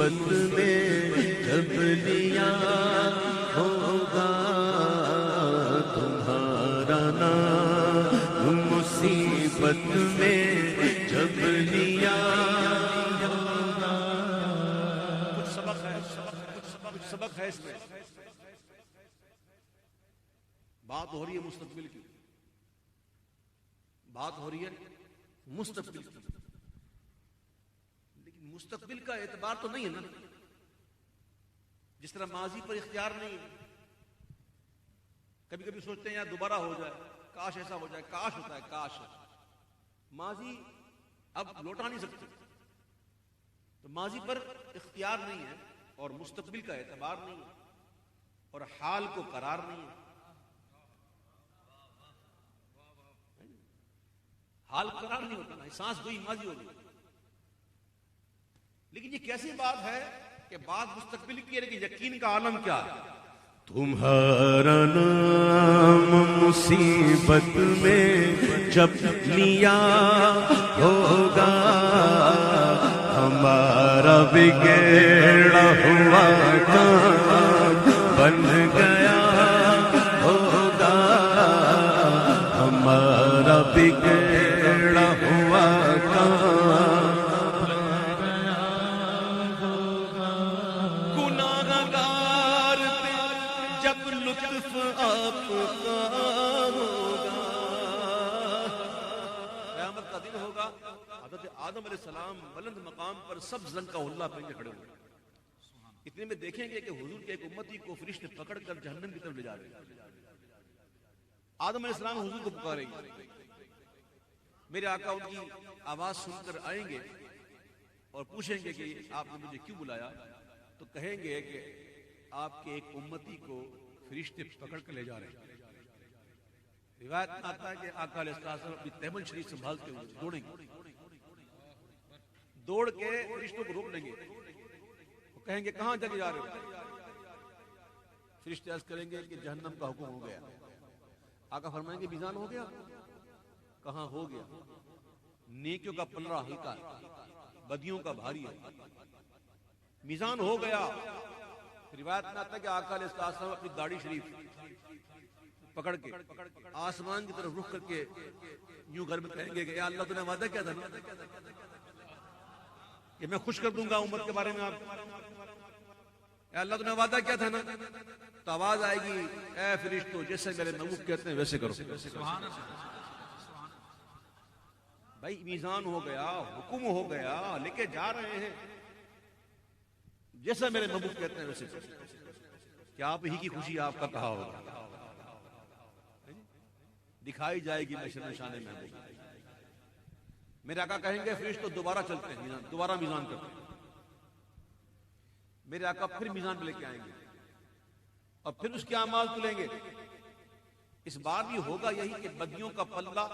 مصیبت میں جب لیا ہوگا تمہارا نام، مصیبت میں جب لیا ہوگا. کچھ سبق ہے اس میں. بات ہو رہی ہے مستقبل کی، بات ہو رہی ہے مستقبل کی، لیکن مستقبل کا اعتبار تو نہیں ہے نا. جس طرح ماضی پر اختیار نہیں ہے. کبھی کبھی سوچتے ہیں یار دوبارہ ہو جائے، کاش ایسا ہو جائے، کاش ہوتا ہے کاش. ماضی اب لوٹا نہیں سکتے، تو ماضی پر اختیار نہیں ہے اور مستقبل کا اعتبار نہیں ہے اور حال کو قرار نہیں ہے. حال قرار نہیں ہوتا نا، سانس گئی ماضی ہو گئی. لیکن یہ کیسی بات ہے کہ بات مستقبل کی ہے لیکن یقین کا عالم کیا ہے؟ تمہارا نام مصیبت میں جب لیا ہوگا ہمارا بگڑا ہوا کام بن گیا ہوگا، ہمارا بگڑا ہوا کام گناہگار پہ جب لطف آپ کا ہوگا. قیامت کا دن ہوگا، حضرت آدم علیہ السلام بلند مقام پر سب زنگ کا اللہ پہنچے کھڑے ہوئے. اتنے میں دیکھیں گے کہ حضور کے ایک امتی کو فرشتے پکڑ کر جہنم کی طرف لے جا رہے ہیں. آدم علیہ السلام حضور کو پکاریں گے، میرے آقا ان کی آواز سن کر آئیں گے اور پوچھیں گے کہ آپ نے مجھے کیوں بلایا؟ تو کہیں گے کہ آپ کے ایک امتی کو فرشتے پکڑ کر لے جا رہے ہیں. روایت میں آتا ہے کہ آقا علیہ السلام اپنی تیمن شریف سنبھالتے ہوئے دوڑیں گے، دوڑ کے فرشتوں کو روک لیں گے. وہ کہیں گے کہاں جگہ جا رہے ہو؟ فرشتے عرض کریں گے کہ جہنم کا حکم ہو گیا. آقا فرمائیں گے میزان ہو گیا؟ کہاں ہو گیا؟ نیکیوں کا پلڑا ہلکا ہے، بدیوں کا بھاری ہے. میزان ہو گیا. روایت میں آتا ہے کہ آقا علیہ السلام اپنی داڑھی شریف پکڑ کے آسمان کی طرف رخ کر کے یوں گھر میں کہیں گے کہ اے اللہ تو نے وعدہ کیا تھا نا کہ میں خوش کر دوں گا امت کے بارے میں آپ، اے اللہ تو نے وعدہ کیا تھا نا. تو آواز آئے گی اے فرشتوں جیسے میرے محبوب کہتے ہیں ویسے کرو. بھائی میزان ہو گیا، حکم ہو گیا، لے کے جا رہے ہیں، جیسا میرے محبوب کہتے ہیں ویسے کرو. کیا آپ ہی کی خوشی آپ کا کہا ہوگا، دکھائی جائے گی بشر نشانے میں. میرے آقا کہیں گے فرشتوں دوبارہ چلتے ہیں، دوبارہ میزان کرتے ہیں. میرے آقا پھر میزان پہ لے کے آئیں گے اور پھر اس کے اعمال تلیں گے. اس بار بھی ہوگا یہی کہ بدیوں کا پلہ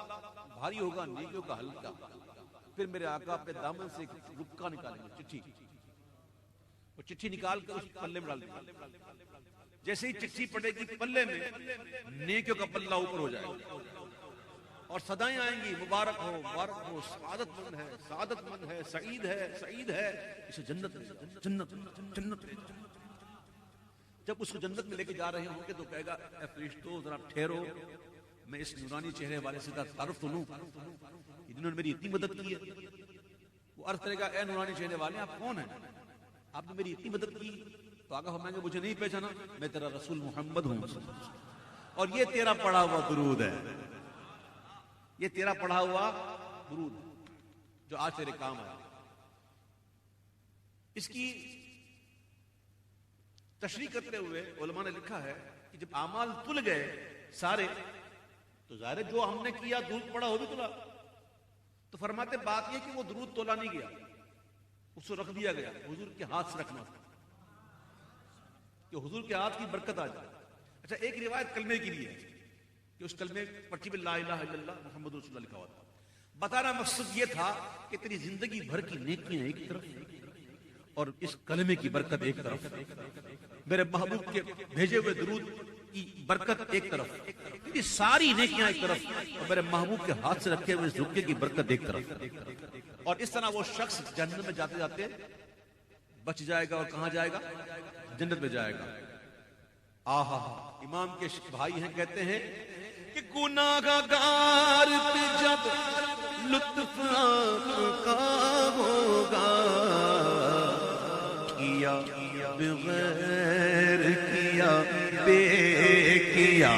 بھاری ہوگا، نیکیوں کا ہلکا. پھر میرے آقا اپنے دامن سے ایک رکا نکالیں گے، چٹھی. وہ چٹھی نکال کر اس پلے میں ڈال دیں گے. جیسے ہی چٹھی پڑے گی پلے میں، نیکیوں کا پلہ اوپر ہو جائے گا اور صدائیں آئیں گی مبارک ہو، مبارک ہو، سعادت مند ہے، سعادت مند ہے، سعید ہے، سعید ہے، اسے جنت میں جنت جنت. جب اس کو جنت میں لے کے جا رہے ہوں گے تو کہے گا اے فرشتوں ذرا ٹھہرو، میں اس نورانی چہرے والے سے تعارف تو لوں، جنہوں نے میری اتنی مدد کی ہے. وہ عرض کرے گا اے نورانی چہرے والے آپ کون ہیں؟ آپ نے میری اتنی مدد کی. تو آقا فرمائیں گے مجھے نہیں پہچانا، میں تیرا رسول محمد ہوں اور یہ تیرا پڑھا ہوا درود ہے، یہ تیرا پڑھا ہوا درود ہے جو آج تیرے کام آیا. اس کی تشریح کرتے ہوئے علماء نے لکھا ہے کہ جب اعمال تل گئے سارے تو ظاہر جو ہم نے کیا درود پڑھا وہ بھی تلا. تو فرماتے بات یہ کہ وہ درود تولا نہیں گیا، اس کو رکھ دیا گیا، حضور کے ہاتھ سے رکھنا کہ حضور کے ہاتھ کی برکت آ جائے. اچھا ایک روایت کلمے کی بھی ہے کہ اس کلمے پرچی پہ لا الہ الا اللہ محمد رسول اللہ لکھا ہوا تھا. بتانا مقصد یہ تھا کہ تیری زندگی بھر کی نیکیاں ایک طرف اور اس کلمے کی برکت ایک طرف، میرے محبوب کے بھیجے ہوئے درود کی برکت ایک طرف، تیری ساری نیکیاں ایک طرف اور میرے محبوب کے ہاتھ سے رکھے ہوئے رکے کی برکت ایک طرف. اور اس طرح وہ شخص جہنم میں جاتے جاتے بچ جائے گا اور کہاں جائے گا؟ جنت میں جائے گا. آہا امام کے بھائی ہیں کہتے ہیں کہ گناہ گار پہ جب لطف آپ کا ہوگا کیا بغیر کیا بے کیا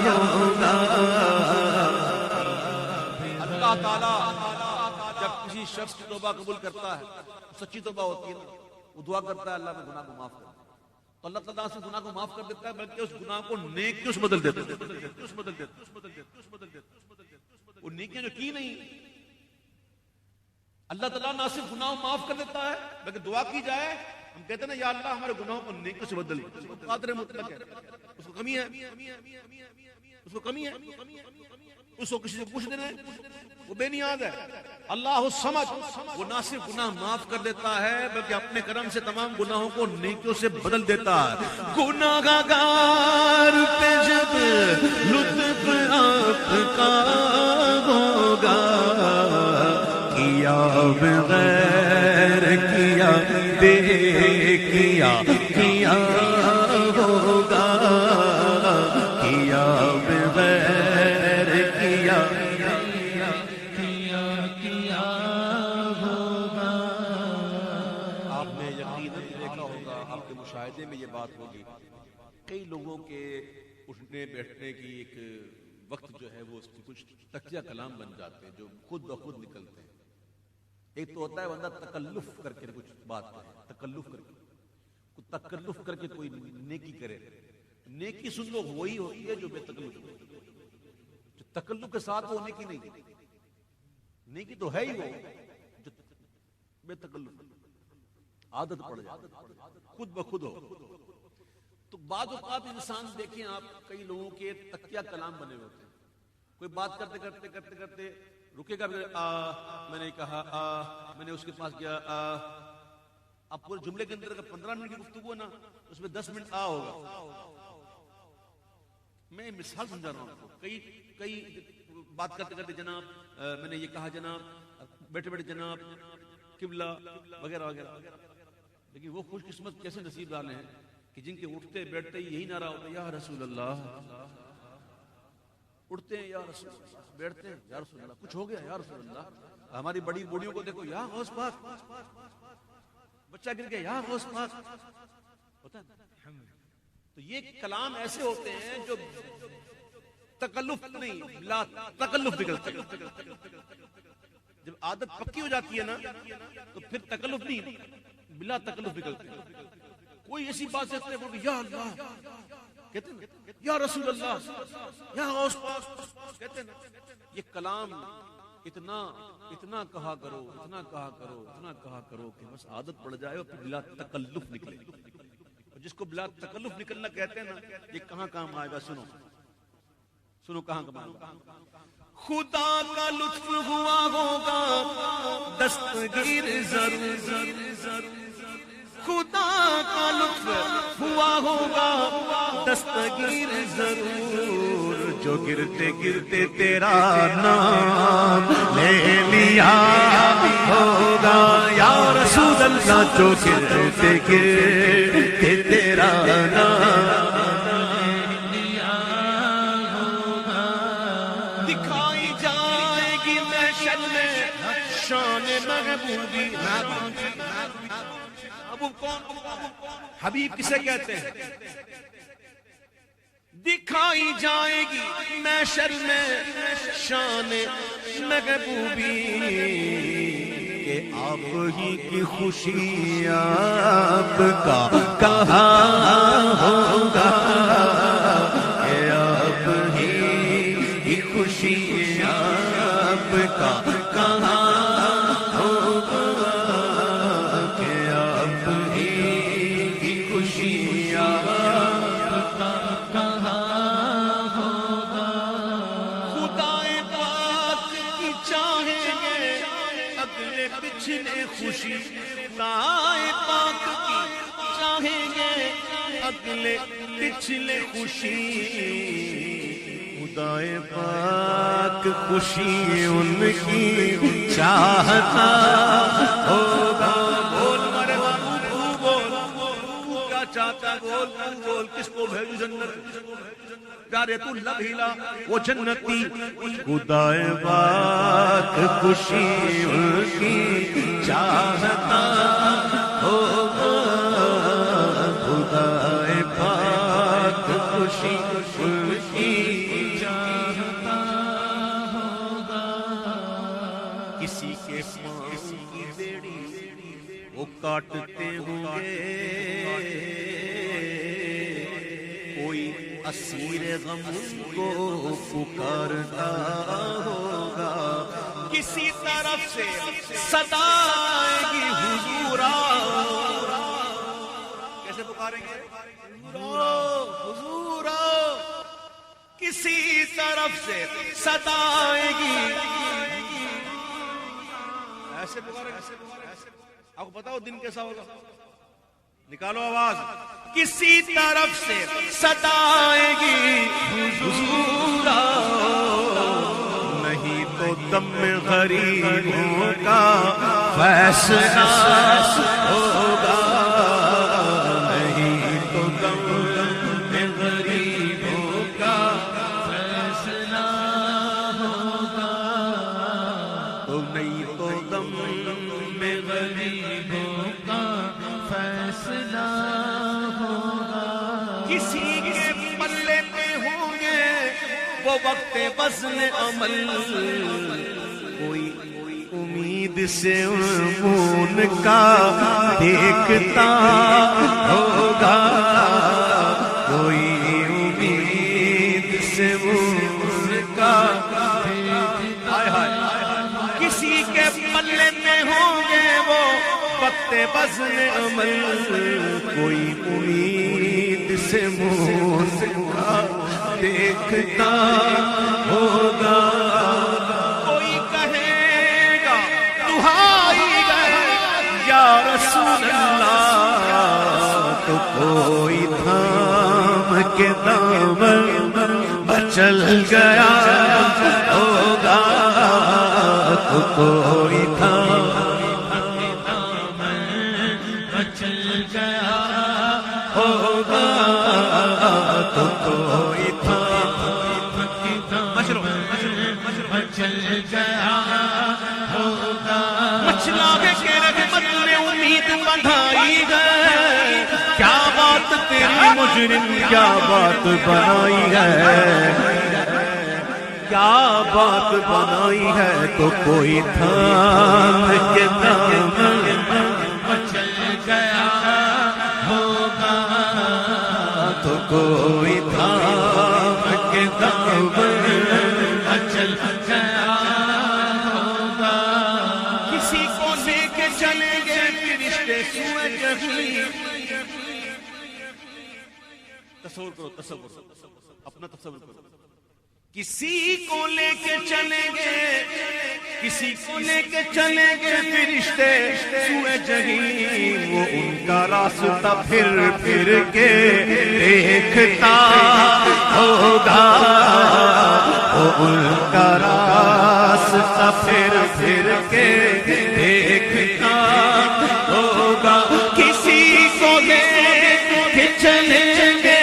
ہوگا. اللہ تعالیٰ جب کسی شخص کی توبہ قبول کرتا ہے سچی توبہ ہوتی ہے وہ دعا کرتا ہے اللہ میں گناہ کو معاف کر. تو اللہ تعالیٰ سے گناہ کو معاف کر دیتا ہے بلکہ اس گناہ کو نیکیوں سے بدل دیتا ہے. وہ نیکیاں جو کی نہیں اللہ تعالیٰ نہ صرف گناہ کو معاف کر دیتا ہے بلکہ دعا کی جائے ہم کہتے ہیں نا یا اللہ ہمارے گناہوں کو نیکیوں سے بدل. قادر مطلق ہے اس کو کمی ہے اس کو کسی سے پوچھ دینا ہے وہ بے نیاز ہے. اللہ الصمد وہ نہ صرف گناہ معاف کر دیتا ہے بلکہ اپنے کرم سے تمام گناہوں کو نیکیوں سے بدل دیتا ہے. گناہ گار پہ جب لطف آپ کا ہوگا کیا بغیر کیا بے کیا ہوگا کیا بغیر کیا ہوگا. آپ نے یقیناً دیکھا ہوگا آپ کے مشاہدے میں یہ بات ہوگی کئی لوگوں کے اٹھنے بیٹھنے کی ایک وقت جو ہے وہ اس کی کچھ تکیہ کلام بن جاتے ہیں جو خود بخود نکلتے ہیں. ایک تو ہوتا ہے بندہ تکلف کر کے کچھ بات کرے تکلف کر کے کوئی نیکی کرے. نیکی سن لو وہی ہوتی ہے جو بے تکلف ہو. جو تکلف کے ساتھ وہ نیکی نہیں. نیکی تو ہے ہی وہ جو بے تکلف عادت پڑ جائے خود بخود ہو. تو بعض اوقات انسان دیکھیں آپ کئی لوگوں کے تکیہ کلام بنے ہوتے ہیں. کوئی بات کرتے رکے گا میں نے کہا میں نے اس کے پاس گیا اب پورے جملے کے اندر اگر 15 منٹ کی گفتگو ہے نا اس میں 10 منٹ ہوگا. میں مثال سمجھا رہا ہوں آپ کو. کئی بات کرتے جناب میں نے یہ کہا جناب بیٹھے جناب قبلہ وغیرہ وغیرہ. لیکن وہ خوش قسمت کیسے نصیب والے ہیں کہ جن کے اٹھتے بیٹھتے یہی نعرہ ہوتا ہے یا رسول اللہ. اٹھتے ہیں یا رسول اللہ بیٹھتے ہیں یا رسول اللہ کچھ ہو گیا یا رسول اللہ. ہماری بڑی بوڑھیوں کو دیکھو یا غوث پاک بچہ گر گیا یا غوث پاک ہوتا ہے. تو یہ کلام ایسے ہوتے ہیں جو تکلف نہیں لا تکلف نکلتے ہیں. جب عادت پکی ہو جاتی ہے نا تو پھر تکلف نہیں بلا تکلف نکلتے ہیں. کوئی ایسی بات سے یا اللہ کہتے ہیں یا رسول اللہ یا غوث پاک کہتے ہیں. یہ کلام اتنا کہا کرو کہ بس عادت پڑ جائے اور پھر بلا تکلف نکلے. جس کو بلا تکلف نکلنا کہتے ہیں نا یہ کہاں کام آئے گا. سنو کہاں کام آئے گا. خدا کا لطف ہوا ہوگا دستگیر ضرور. خدا کا لطف ہوا ہوگا دستگیر ضرور. جو گرتے گرتے تیرا نام لے لیا ہوگا یا رسول اللہ. جو گرتے گرتے تیرا نام لیا ہوگا. دکھائی جائے گی محشر میں شان محبوبی. حبیب کسے کہتے ہیں؟ دکھائی جائے گی محشر میں شان محبوبی کہ آپ ہی کی خوشی آپ کا کہاں ہوگا. کہ آپ ہی کی خوشی آپ کا کہاں خوشی خدائے پاک کی چاہیں گے اگلے پچھلے خوشی. خدائے پاک خوشی ان کی چاہتا ہوگا. بول کس کو بھیجو جنت پیارے تو لب ہلا وہ جنتی خدائے پاک خوشی ان کی چاہتا ہوگا خدائے پاک خوشی ان کی چاہتا ہوگا کسی کے پاؤں کی بیڑی وہ کاٹتے ہوں گے کوئی اسیر غم کو پکارتا ہوگا کسی طرف سے صدا آئے گی حضورا کیسے پکاریں گے حضورا کسی طرف سے صدا آئے گی ایسے پکاریں گے آپ کو پتا ہو دن کیسا ہوگا نکالو آواز کسی طرف سے صدا آئے گی حضورا نہیں تو دم غریبوں کا فیصلہ ہوگا نہیں تو دم غریبوں کا فیصلہ ہوگا تو نہیں تو دم غریبوں کا فیصلہ ہوگا کسی کے پلے پہ ہوں گے وہ وقت وزن عمل کوئی امید سے خون کا دیکھتا ہوگا کوئی امید سے خون کا کسی کے پلے میں ہوں گے وہ وقت وزن عمل کوئی امید سے خون کا دیکھتا ہوگا کوئی کہے گا دہائی گئے یا رسول اللہ تو کوئی تھام کے دامن چل گیا ہوگا تو کوئی تھام چل گیا ہوگا تو کوئی تھام چل گیا ہوگا مچلا کے رحمت میں امید بندھائی گئے کیا بات تیری مجرم کیا بات بنائی ہے کیا بات بنائی ہے تو کوئی تھام کے دامن چل گیا ہوگا تو کوئی تھام کے دامن چل گیا ہوگا کسی کو لے کے چلیں گے فرشتے سوئے جہنم تصور کرو اپنا تصور کرو کسی کو لے کے چلیں گے کسی کو لے کے چلیں گے فرشتے سوئے جہنم وہ ان کا راستہ پھر کے دیکھتا ہوگا وہ ان کا راستہ پھر کے دیکھتا ہوگا کسی کو لے کے چلیں گے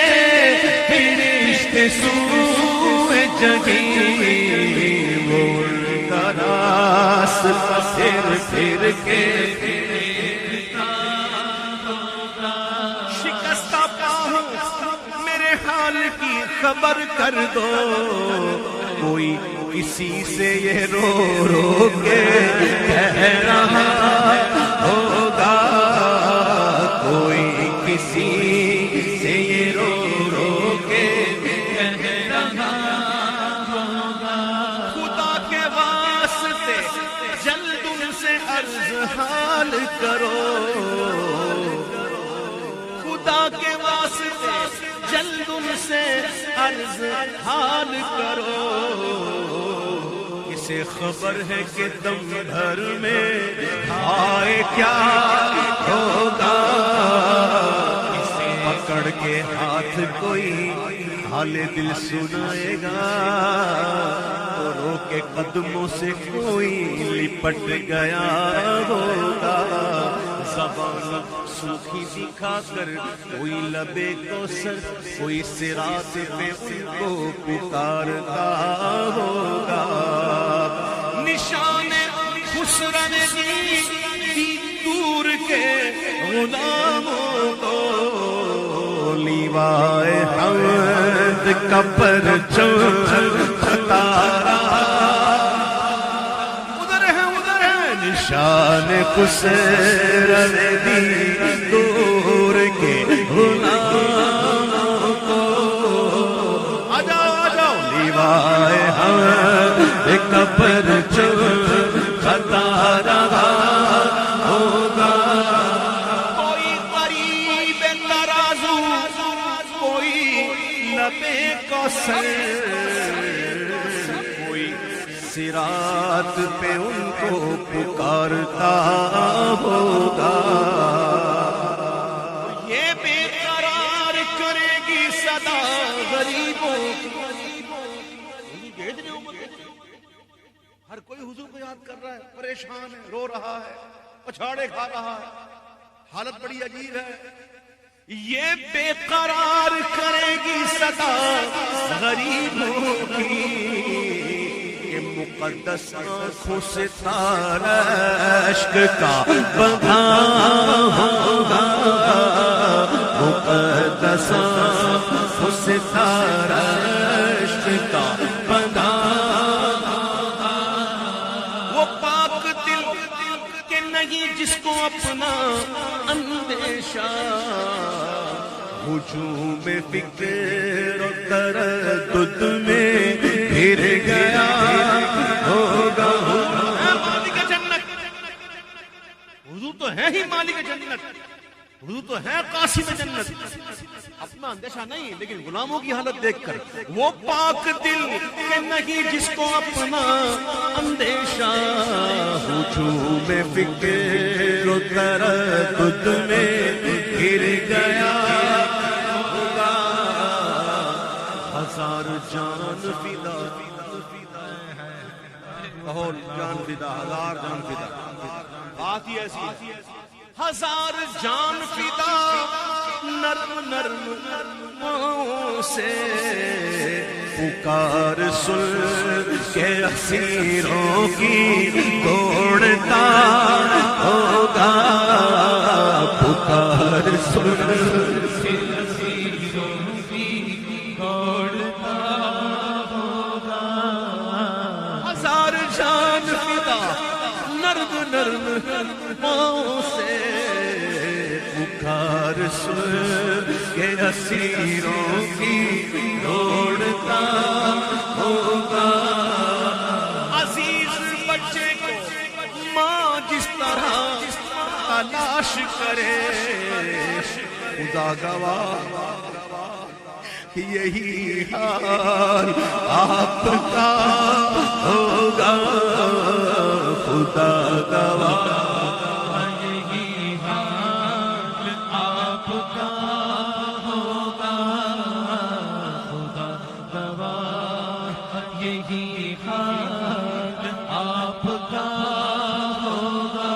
فرشتے سوئے جہنم وہ ان کا راستہ پھر کے شکستہ پاؤں میرے حال کی خبر کر دو کوئی کسی سے یہ رو رو کے کہہ رہا ہوگا کوئی کسی سے یہ رو رو کے کہہ رہا ہوگا خدا کے واسطے جلد ان سے عرض حال کرو خدا کے واسطے جلد ان سے عرض حال کرو اسے خبر ہے کہ دم بھر میں آئے کیا ہوگا اسے پکڑ کے ہاتھ کوئی حال دل سنائے گا تو رو کے قدموں سے کوئی لپٹ گیا ہوگا زبان سوکھی دکھا کر کوئی لبے کوثر کوئی صراط پہ ان کو پکارتا ہوگا نشان خسرنگی دی دور کے غلاموں کو لیوائے حمد کا پرچم ستارہ شان خسرنگی دور کے غلاموں کو آجاؤ لیوائے حمد کا پرچم ستارہ ہوگا کوئی قریب ترازو کوئی لبے کوثر صراط پہ ان کو پکارتا ہوگا یہ بے قرار کرے گی صدا غریبوں ہر کوئی حضور کو یاد کر رہا ہے پریشان ہے رو رہا ہے پچھاڑے کھا رہا ہے حالت بڑی عجیب ہے یہ بے قرار کرے گی صدا غریبوں کی مقدس آنکھوں سے تارا عشق کا بندھا ہوگا مقدس آنکھوں سے تارا عشق کا بندھا وہ پاک دل کہ نہیں جس کو اپنا اندیشہ ہجوم فکر و تردد میں پھر گیا ہوگا مالک جنت حضور تو ہے ہی مالک جنت حضور تو ہے قاسم جنت اپنا اندیشہ نہیں لیکن غلاموں کی حالت دیکھ کر وہ پاک دل کہ نہیں جس کو اپنا اندیشہ ہجوم فکر و تردد میں گر گیا ہزار جان فدا کہو جان فدا ہزار جان فدا بات ہی ایسی ہزار جان فدا نرم نرم سے پکار سن کے اسیروں کی دوڑتا ہوگا پکار سن نرم سے پکار سن کے اسیروں کی دوڑتا ہوگا عزیز بچے کو ماں جس طرح تلاش کرے خدا گواہ یہی حال آپ کا ہوگا خدا گواہ یہی حال آپ کا ہوگا خدا گواہ یہی حال آپ کا ہوگا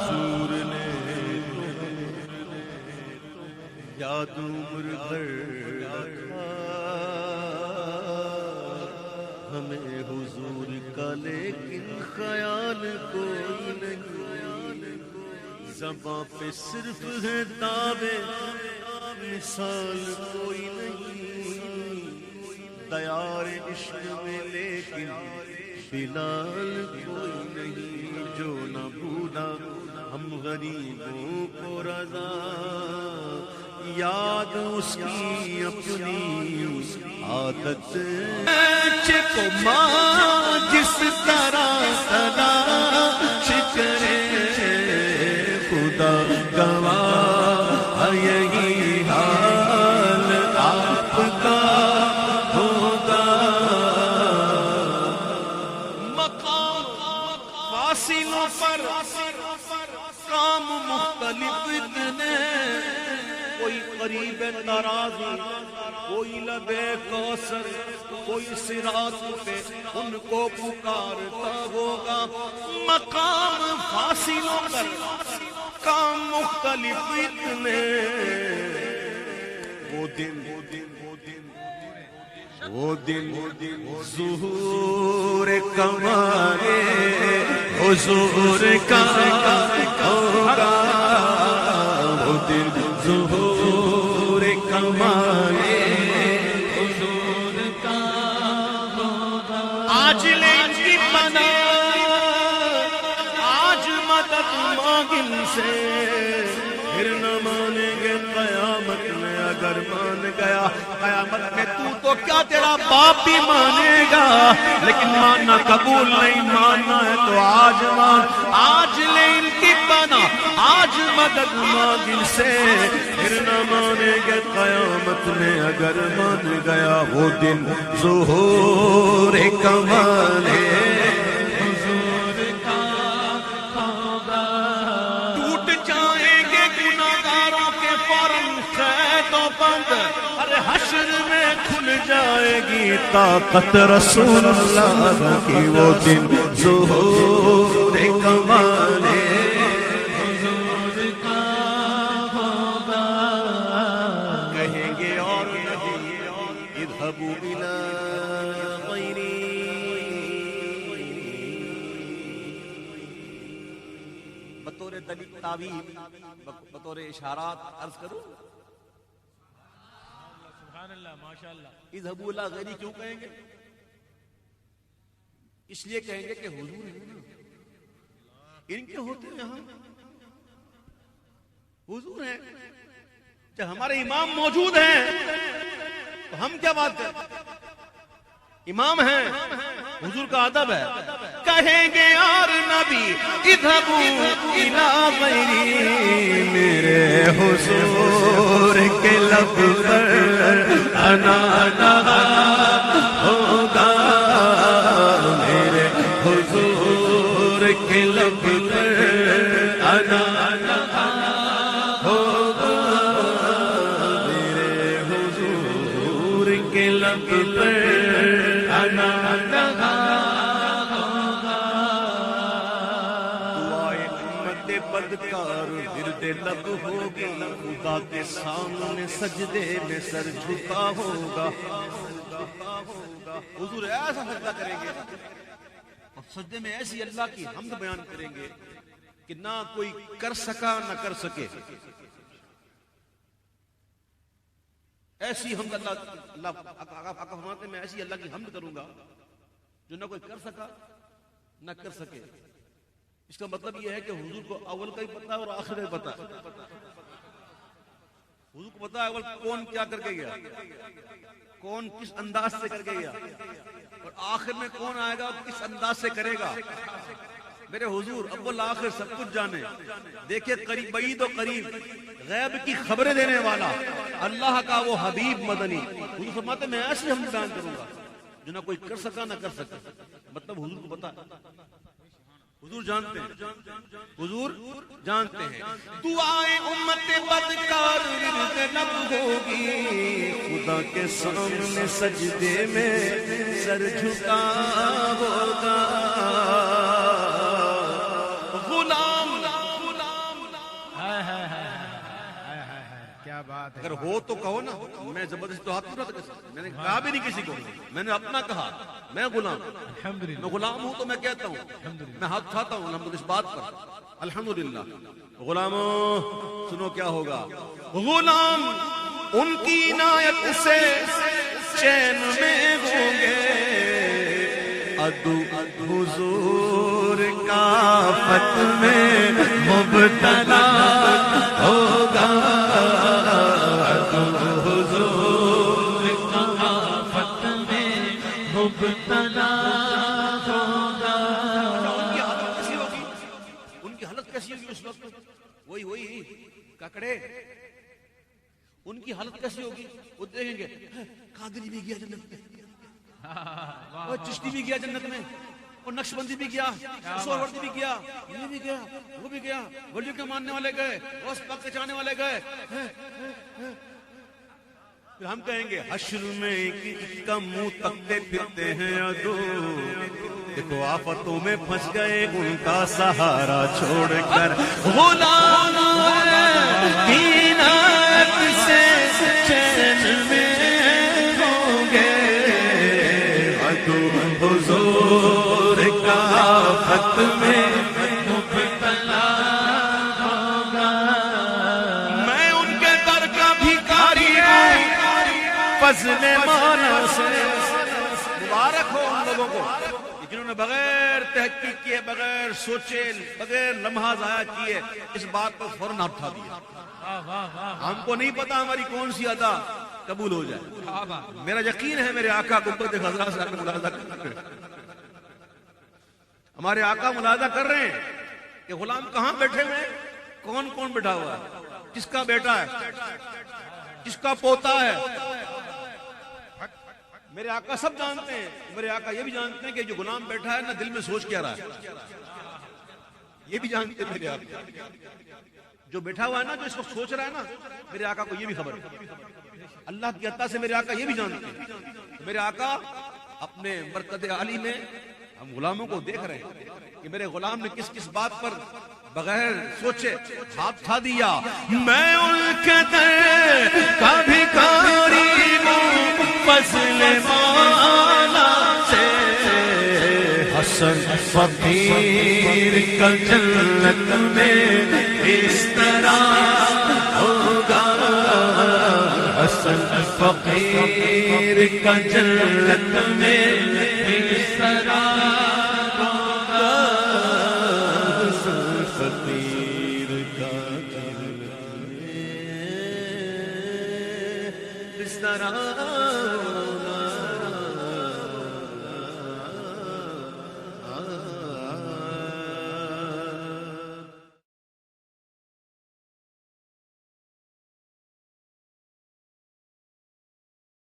حضور نے یاد عمر ہمیں حضور کا لیکن خیال کوئی نہیں زباں پہ صرف ہے دعوے مثال کوئی نہیں دیار عشق میں لیکن بلال کوئی نہیں جو نہ بھولا ہم غریبوں کو رضا یاد اس کی اپنی عادت کو ماں جس طرح تلاش کرے خدا گواہ یہی حال آپ کا ہوگا مقام فاصلوں پر کام مختلف اتنے کوئی قریب ترازو کوئی لبے کوثر کوئی صراط پہ ان کو پکارتا ہوگا مقام فاصلوں پر مقام مختلف اتنے، وہ دن ظہور کمال حضور کا ہوگا، وہ دن ظہور کمال حضور کا ہوگا۔ آج لے کی بنا، آج مدد مانگن سے، پھر نہ مانیں گے قیامت میں اگر مان گیا۔ قیامت میں تو کیا تیرا باپ بھی مانے گا، لیکن ماننا قبول نہیں، ماننا ہے تو آج مان۔ آج لے ان کی بنا، آج مدد مانگن سے، پھر نہ مانیں گے قیامت میں اگر مان گیا۔ وہ دن ظہور کمال حضور کا ہوگا، ٹوٹ جائیں گے گناہگاروں کے فوراً قید و بند، ارے حشر میں کھل جائے گی طاقت رسول اللہ کی۔ وہ دن ظہور کمال حضور کا ہوگا، کہیں گے اور نبی اذهبوا إلى غيري، بطور دلیل تعبیر، بطور اشارات عرض کروں، سبحان اللہ، ماشاءاللہ۔ اذهبوا إلى غيري کیوں کہیں گے؟ اس لیے کہیں گے کہ حضور ہیں نا، ان کے ہوتے یہاں حضور ہیں، جب ہمارے امام موجود ہیں تو ہم کیا بات کریں؟ امام ہیں، حضور کا ادب ہے۔ کہیں گے اور نبی اذهبوا إلى غيري، میرے حضور کے لب پر انا ہوگا، میرے حضور کے لب پر انا ہوگا، میرے حضور کے لب پر انا ہوگا۔ دعائے امت بدکار ورد لب ہوگی، خدا کے سامنے سجدے میں سر جھکا ہوگا۔ حضور ایسا سجدہ کریں گے اور سجدے میں ایسی اللہ کی حمد بیان کریں گے کہ نہ کوئی کر سکا نہ کر سکے۔ ایسی حمد اللہ فرماتے ہیں میں ایسی اللہ کی حمد کروں گا جو نہ کوئی کر سکا نہ کر سکے۔ اس کا مطلب یہ ہے کہ حضور کو اول کا ہی پتہ ہے اور آخر کا ہی پتہ ہے۔ حضور کو پتہ ہے اول کون کیا کر کے گیا، کون کس انداز سے کر کے گیا، اور آخر میں کون آئے گا اور کس انداز سے کرے گا۔ میرے حضور اول آخر سب کچھ جانے، دیکھیں قریب بعید و قریب غیب کی خبریں دینے والا اللہ کا وہ حبیب مدنی۔ حضور فرماتے ہیں میں ایسے ہم بیان کروں گا جو نہ کوئی کر سکا نہ کر سکا۔ مطلب حضور کو پتا، حضور جانتے ہیں، حضور جانتے ہیں۔ دعائیں امت بدکار ورد لب ہوگی، خدا کے سامنے سجدے میں سر جھکا ہوگا۔ کیا بات ہے، اگر ہو تو کہو نا، میں زبردستی تو ہاتھ نہیں اٹھاتا کسی، میں نے کہا بھی نہیں کسی کو، میں نے اپنا کہا میں غلام، میں غلام ہوں تو میں کہتا ہوں، میں ہاتھ اٹھاتا ہوں الحمدللہ اس بات پر، الحمدللہ۔ غلاموں سنو کیا ہوگا، غلام ان کی عنایت سے چین میں ہوں گے، عدو حضور کا فتح میں مبتلا ہوگا، حضور کا فتح میں مبتلا ہوگا۔ ان کی حالت کیسی ہوگی اس وقت؟ وہی ککڑے، ان کی حالت کیسی ہوگی؟ وہ دیکھیں گے قادری بھی گیا جنت میں، اور چشتی بھی گیا جنت میں، اور نقشبندی بھی گیا، سہروردی بھی گیا، یہ بھی گیا، وہ بھی گیا، ولیوں کے ماننے والے گئے، غوث پاک کے چاہنے والے گئے۔ پھر ہم کہیں گے حشر میں کا منہ تکتے پھرتے ہیں عدو، دیکھو آفتوں میں پھنس گئے ان کا سہارا چھوڑ کر، غلام کی عنایت سے چین میں ہوں گے، تو حضور کا خط میں مبتلا ہوگا۔ میں ان کے در کا بھیکاری ہوں، فضل مولا سے مبارک ہو ان لوگوں کو جنہوں نے بغیر تحقیق کیے، بغیر سوچے، بغیر لمحہ ضائع کیے اس بات کو فوراً اٹھا دیا۔ ہم کو نہیں پتا ہماری کون سی ادا قبول ہو جائے، میرا یقین ہے میرے آقا قبۃ خضرا سے ملاحظہ کر رہے ہیں، ہمارے آقا ملاحظہ کر رہے ہیں کہ غلام کہاں بیٹھے ہوئے ہیں، کون کون بیٹھا ہوا ہے، کس کا بیٹا ہے، کس کا پوتا ہے۔ میرے آقا سب جانتے ہیں، میرے آقا یہ بھی جانتے ہیں کہ جو غلام بیٹھا ہے نا دل میں سوچ کیا رہا ہے، یہ بھی جانتے ہیں میرے آقا۔ جو بیٹھا ہوا ہے نا، جو اس وقت سوچ رہا ہے نا، میرے آقا کو یہ بھی خبر ہے، اللہ کی عطا سے میرے آقا یہ بھی جانتے ہیں۔ میرے آقا اپنے مرکز عالی میں ہم غلاموں کو دیکھ رہے ہیں کہ میرے غلام نے کس کس بات پر بغیر سوچے ہاتھ اٹھا دیا۔ میں ان کے در کا بھیکاری ہوں، فضل مولا سے حسن فقیر کا جنت میں اس طرح ہوگا، حسن فقیر کا جنت میں